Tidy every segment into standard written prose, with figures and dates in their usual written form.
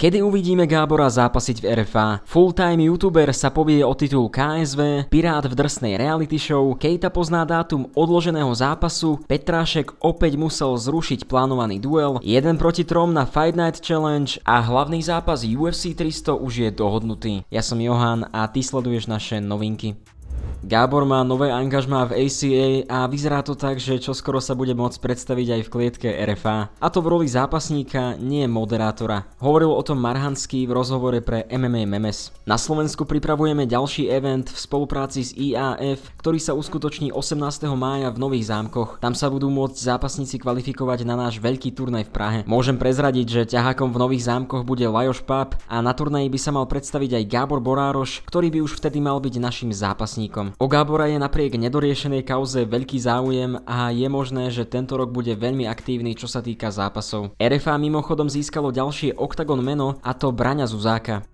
Kedy uvidíme Gábora zápasiť v RFA? Full-time youtuber sa pobije o titul KSV, pirát v drsnej reality show, Keita pozná dátum odloženého zápasu, Petrášek opäť musel zrušiť plánovaný duel, 1 proti 3 na Fight Night Challenge a hlavný zápas UFC 300 už je dohodnutý. Ja som Johan a ty sleduješ naše novinky. Gábor má nové angažmá v ACA a vyzerá to tak, že čoskoro sa bude môcť predstaviť aj v klietke RFA. A to v roli zápasníka, nie moderátora. Hovoril o tom Marhanský v rozhovore pre MMA Memes. Na Slovensku pripravujeme ďalší event v spolupráci s IAF, ktorý sa uskutoční 18. mája v Nových Zámkoch. Tam sa budú môcť zápasníci kvalifikovať na náš veľký turnaj v Prahe. Môžem prezradiť, že ťahákom v Nových Zámkoch bude Lajos Pap a na turnaji by sa mal predstaviť aj Gábor Borároš, ktorý by už vtedy mal byť našim zápasníkom. O Gábora je napriek nedoriešenej kauze veľký záujem a je možné, že tento rok bude veľmi aktívny, čo sa týka zápasov. RFA mimochodom získalo ďalšie Octagon meno, a to Braňa Zuzáka.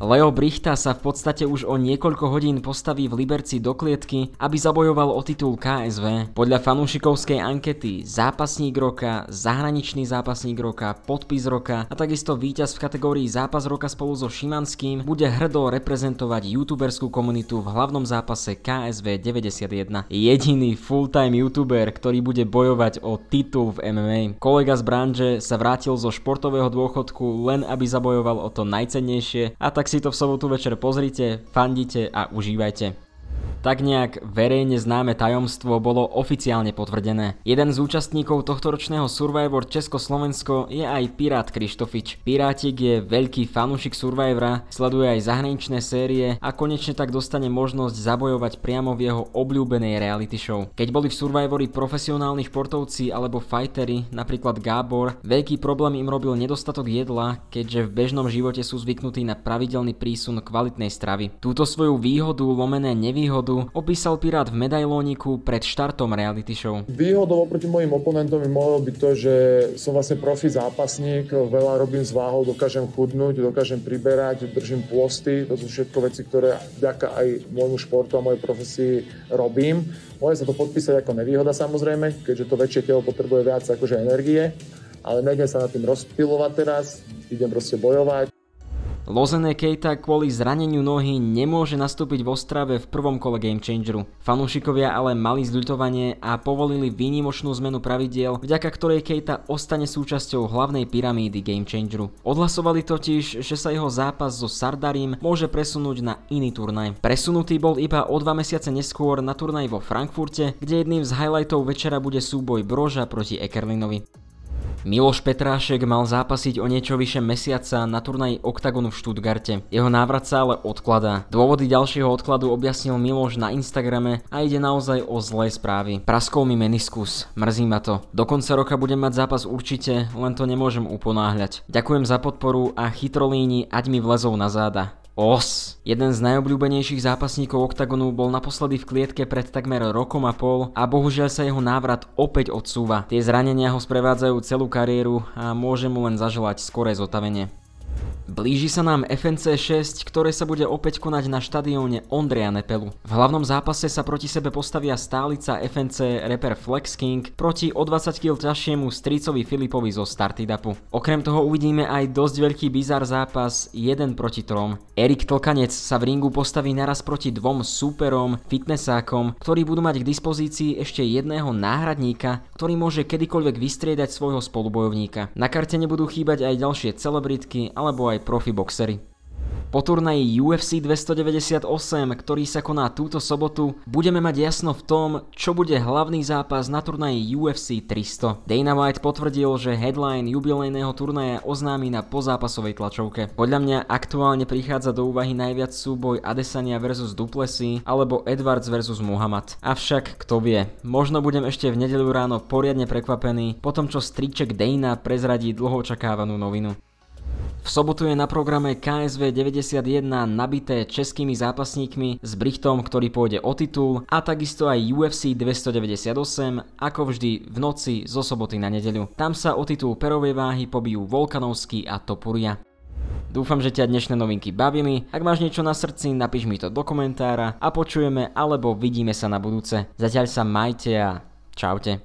Leo Brichta sa v podstate už o niekoľko hodín postaví v Liberci do klietky, aby zabojoval o titul KSV. Podľa fanúšikovskej ankety zápasník roka, zahraničný zápasník roka, podpis roka a takisto víťaz v kategórii zápas roka spolu so Šimanským bude hrdo reprezentovať youtuberskú komunitu v hlavnom zápase KSV 91. Jediný full-time youtuber, ktorý bude bojovať o titul v MMA. Kolega z branže sa vrátil zo športového dôchodku len aby zabojoval o to najcennejšie, a tak si to v sobotu večer pozrite, fandite a užívajte. Tak nejak verejne známe tajomstvo bolo oficiálne potvrdené. Jeden z účastníkov tohtoročného Survivor Československo je aj Pirát Krištofič. Pirátik je veľký fanúšik Survivora, sleduje aj zahraničné série a konečne tak dostane možnosť zabojovať priamo v jeho obľúbenej reality show. Keď boli v Survivori profesionálni športovci alebo fighteri, napríklad Gábor, veľký problém im robil nedostatok jedla, keďže v bežnom živote sú zvyknutí na pravidelný prísun kvalitnej stravy. Túto svoju výhodu lomené nevýhodu opísal Pirát v medailóniku pred štartom reality show. Výhodou oproti mojim oponentom by mohlo byť to, že som vlastne profi zápasník, veľa robím s váhou, dokážem chudnúť, dokážem priberať, držím pôsty, to sú všetko veci, ktoré vďaka aj môjmu športu a mojej profesii robím. Môže sa to podpísať ako nevýhoda samozrejme, keďže to väčšie telo potrebuje viac akože energie, ale nejdem sa nad tým rozptylovať teraz, idem proste bojovať. Lozené Keita kvôli zraneniu nohy nemôže nastúpiť v Ostrave v prvom kole Game Changeru. Fanúšikovia ale mali zľutovanie a povolili výnimočnú zmenu pravidiel, vďaka ktorej Keita ostane súčasťou hlavnej pyramídy Game Changeru. Odhlasovali totiž, že sa jeho zápas so Sardarim môže presunúť na iný turnaj. Presunutý bol iba o 2 mesiace neskôr na turnaj vo Frankfurte, kde jedným z highlightov večera bude súboj Broža proti Ekerlinovi. Miloš Petrášek mal zápasiť o niečo vyše mesiaca na turnaji Octagonu v Stuttgarte. Jeho návrat sa ale odkladá. Dôvody ďalšieho odkladu objasnil Miloš na Instagrame a ide naozaj o zlé správy. Praskol mi meniskus, mrzí ma to. Do konca roka budem mať zápas určite, len to nemôžem uponáhľať. Ďakujem za podporu a chytrolíni ať mi vlezou na záda. Os. Jeden z najobľúbenejších zápasníkov Octagonu bol naposledy v klietke pred takmer rokom a pol a bohužiaľ sa jeho návrat opäť odsúva. Tie zranenia ho sprevádzajú celú kariéru a môžem mu len zaželať skoré zotavenie. Blíži sa nám FNC 6, ktoré sa bude opäť konať na štadióne Ondreja Nepelu. V hlavnom zápase sa proti sebe postavia stálica FNC reper Flex King proti o 20 kg ťažšiemu stricovi Filipovi zo Startidapu. Okrem toho uvidíme aj dosť veľký bizar zápas 1 proti 3. Erik Tlkanec sa v ringu postaví naraz proti 2 súperom, fitnessákom, ktorí budú mať k dispozícii ešte jedného náhradníka, ktorý môže kedykoľvek vystriedať svojho spolubojovníka. Na karte nebudú chýbať aj ďalšie celebritky alebo aj profi boxery. Po turnaji UFC 298, ktorý sa koná túto sobotu, budeme mať jasno v tom, čo bude hlavný zápas na turnaji UFC 300. Dana White potvrdil, že headline jubilejného turnaja oznámi na pozápasovej tlačovke. Podľa mňa aktuálne prichádza do úvahy najviac súboj Adesanya vs Duplessis alebo Edwards vs Muhammad. Avšak kto vie, možno budem ešte v nedeľu ráno poriadne prekvapený po tom, čo striček Dana prezradí dlho očakávanú novinu. V sobotu je na programe KSV 91 nabité českými zápasníkmi s Brichtom, ktorý pôjde o titul, a takisto aj UFC 298, ako vždy v noci zo soboty na nedeľu. Tam sa o titul perovej váhy pobijú Volkanovský a Topuria. Dúfam, že ťa dnešné novinky bavili. Ak máš niečo na srdci, napíš mi to do komentára a počujeme alebo vidíme sa na budúce. Zatiaľ sa majte a čaute.